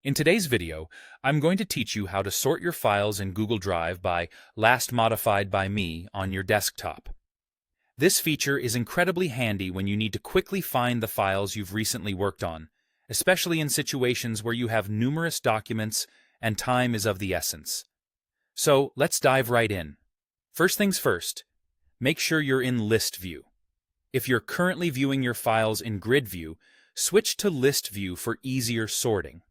In today's video, I'm going to teach you how to sort your files in Google Drive by last modified by me on your desktop. This feature is incredibly handy when you need to quickly find the files you've recently worked on, especially in situations where you have numerous documents and time is of the essence. So let's dive right in. First things first, make sure you're in List View. If you're currently viewing your files in Grid View, switch to List View for easier sorting.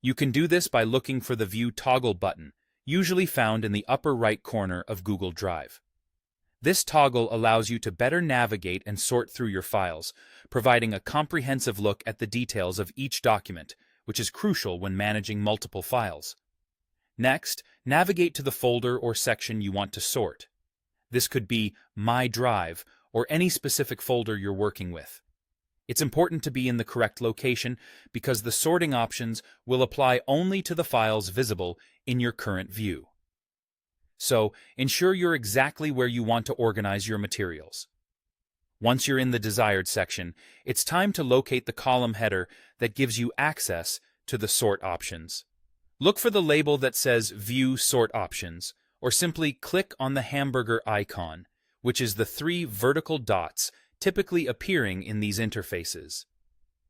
You can do this by looking for the View toggle button, usually found in the upper right corner of Google Drive. This toggle allows you to better navigate and sort through your files, providing a comprehensive look at the details of each document, which is crucial when managing multiple files. Next, navigate to the folder or section you want to sort. This could be My Drive or any specific folder you're working with. It's important to be in the correct location because the sorting options will apply only to the files visible in your current view. So, ensure you're exactly where you want to organize your materials. Once you're in the desired section, it's time to locate the column header that gives you access to the sort options. Look for the label that says View Sort Options, or simply click on the hamburger icon, which is the three vertical dots typically appearing in these interfaces.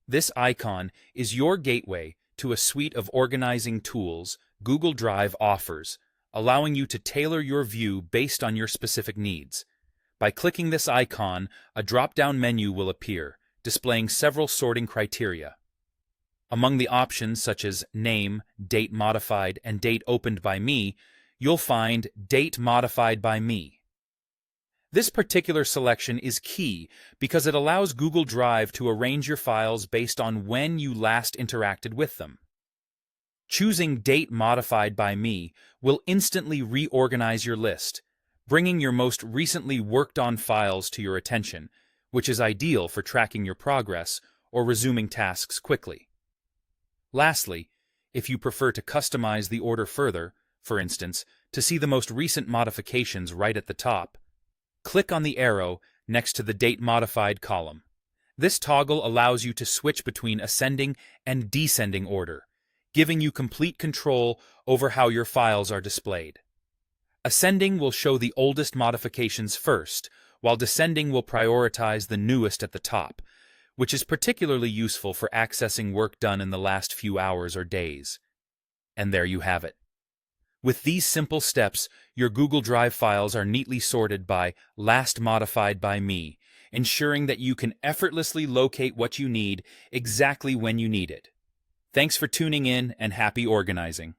This icon is your gateway to a suite of organizing tools Google Drive offers, allowing you to tailor your view based on your specific needs. By clicking this icon, a drop-down menu will appear, displaying several sorting criteria. Among the options such as Name, Date Modified, and Date Opened by Me, you'll find Date Modified by Me. This particular selection is key because it allows Google Drive to arrange your files based on when you last interacted with them. Choosing Date Modified by Me will instantly reorganize your list, bringing your most recently worked on files to your attention, which is ideal for tracking your progress or resuming tasks quickly. Lastly, if you prefer to customize the order further, for instance, to see the most recent modifications right at the top, click on the arrow next to the Date Modified column. This toggle allows you to switch between ascending and descending order, giving you complete control over how your files are displayed. Ascending will show the oldest modifications first, while descending will prioritize the newest at the top, which is particularly useful for accessing work done in the last few hours or days. And there you have it. With these simple steps, your Google Drive files are neatly sorted by Last Modified by Me, ensuring that you can effortlessly locate what you need exactly when you need it. Thanks for tuning in and happy organizing.